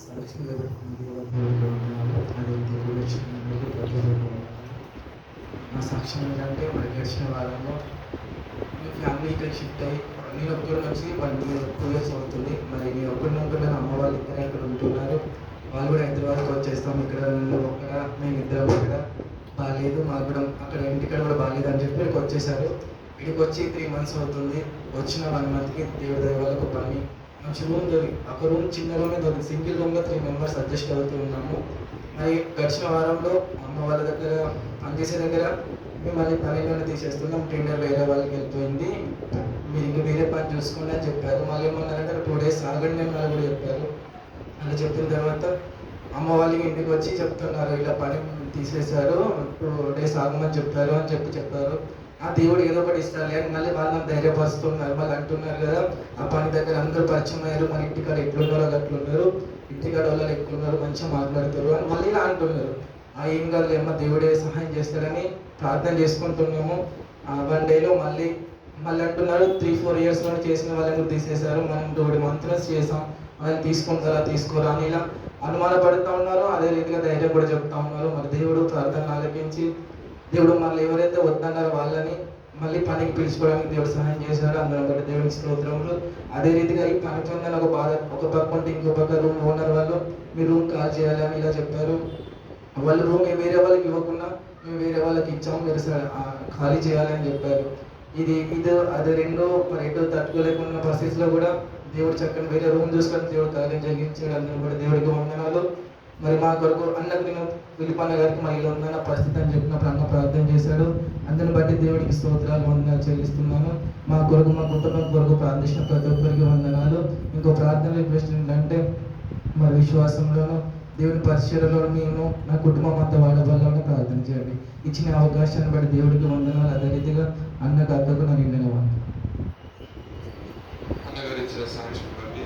సాక్షిగా పెట్టుకుంది అది తెలియదు. నా సాక్ష్యం ఏంటంటే మరి గడిచిన వారంలో మీ ఫ్యామిలీ ఇక్కడ షిఫ్ట్ అయ్యి నేను ఒక్కడిని వచ్చి 2 years అవుతుంది. మరి నేను ఒక్కడిని ఉంటున్నాను, అమ్మ వాళ్ళు ఇద్దరే అక్కడ ఉంటున్నారు. వాళ్ళు కూడా హైదరాబాద్కి వచ్చేస్తాం, ఇక్కడ ఒక్కడ మేము ఇద్దరం ఇక్కడ బాగాలేదు, మాకు కూడా అక్కడ ఇంటికాడ కూడా బాగాలేదు అని చెప్పి ఇక్కడికి వచ్చేసారు. ఇక్కడికి వచ్చి 3 months అవుతుంది. వచ్చిన 1 monthకి దేవుడి దయ వల్ల ఒక పని మంచి రూమ్ దొరికి, ఒక రూమ్ చిన్న రూమే దొరికి, సింగిల్ రూమ్లో 3 members అడ్జస్ట్ అవుతూ ఉన్నాము. మరి గడిచిన వారంలో అమ్మ వాళ్ళ దగ్గర పనిచేసే దగ్గర మళ్ళీ పనిలోనే తీసేస్తున్నాం, టెండర్ వేరే వాళ్ళకి వెళ్ళిపోయింది, మీరు ఇంక వేరే పని చూసుకోండి అని చెప్పారు. మళ్ళీ ఏమన్నారంటే 2 days ఆగండి అని వాళ్ళు కూడా చెప్పారు. అలా చెప్పిన తర్వాత అమ్మ వాళ్ళకి ఇంటికి వచ్చి చెప్తున్నారు, ఇలా పని తీసేశారు, 2 days ఆగమని చెప్పారు అని చెప్పారు. ఆ దేవుడు ఏదో ఒకటి ఇస్తారు అని మళ్ళీ వాళ్ళు ధైర్యపరుస్తున్నారు. మళ్ళీ అంటున్నారు కదా, ఆ పని దగ్గర అందరూ పరిచయం అయ్యారు, మన ఇంటికాడ ఎట్లున్నారో అట్లున్నారు, ఇంటికాడ వాళ్ళు ఎట్లున్నారు, మంచిగా మాట్లాడతారు అని మళ్ళీ ఇలా అంటున్నారు. ఏం కాదు ఏమో దేవుడే సహాయం చేస్తాడని ప్రార్థన చేసుకుంటున్నాము. 1 dayలో మళ్ళీ అంటున్నారు 3-4 yearsలో చేసిన వాళ్ళని తీసేశారు, మనం 2 months చేసాం, వాళ్ళని తీసుకుంటారా తీసుకోరా అని ఇలా అనుమానపడుతూ ఉన్నారు. అదే రీతిగా ధైర్యం కూడా చెప్తా ఉన్నారు. మరి దేవుడు ప్రార్థన ఆలకించి దేవుడు మళ్ళీ ఎవరైతే వద్దన్నారో వాళ్ళని మళ్ళీ పనికి పిలుచుకోవడానికి దేవుడు సహాయం చేశాడు. అందరం బట్టి దేవునికి స్తోత్రములు. అదే రీతిగా ఈ పనికి ఉందని ఒక బాధ, ఒక పక్క ఉంటే ఇంకో పక్క రూమ్ ఓనర్ వాళ్ళు మీ రూమ్ కాల్ చేయాలి అని ఇలా చెప్పారు. వాళ్ళు రూమ్ వేరే వాళ్ళకి ఇవ్వకుండా మేము వేరే వాళ్ళకి ఇచ్చాము, మీరు ఖాళీ చేయాలని చెప్పారు. ఇది అది రెండో మరి ఎటో తట్టుకోలేకున్న పరిస్థితిలో కూడా దేవుడు చక్కని వేరే రూమ్ చూసుకొని దేవుడు కార్యం జరిగించాడు. అందరూ కూడా దేవుడికి వందనాలు. మరి మా కొరకు అన్నకు నేను విలిపన్న గారికి మా ఇల్లు ఉందన్న పరిస్థితి అని చెప్పినప్పుడు అన్న ప్రార్థన చేశాడు. అందరిని బట్టి దేవుడికి స్తోత్రాలు వందనాలు చెల్లిస్తున్నాను. మా కొరకు మా కుటుంబం కొరకు ప్రార్థించిన ప్రతి ఒక్కరికి వందనాలు. ఇంకో ప్రార్థన రిక్వెస్ట్ ఏంటంటే మరి విశ్వాసంలోనూ దేవుని పరిచర్యలో నేను నా కుటుంబం అంతా వాడవాళ్ళని ప్రార్థన చేయండి. ఇచ్చిన అవకాశాన్ని బట్టి దేవుడికి వందనాలు. అదే రీతిగా అన్నకు అక్కకు నా నిండిన వందనాలు. అన్నగారు ఇచ్చిన సాక్ష్యం బట్టి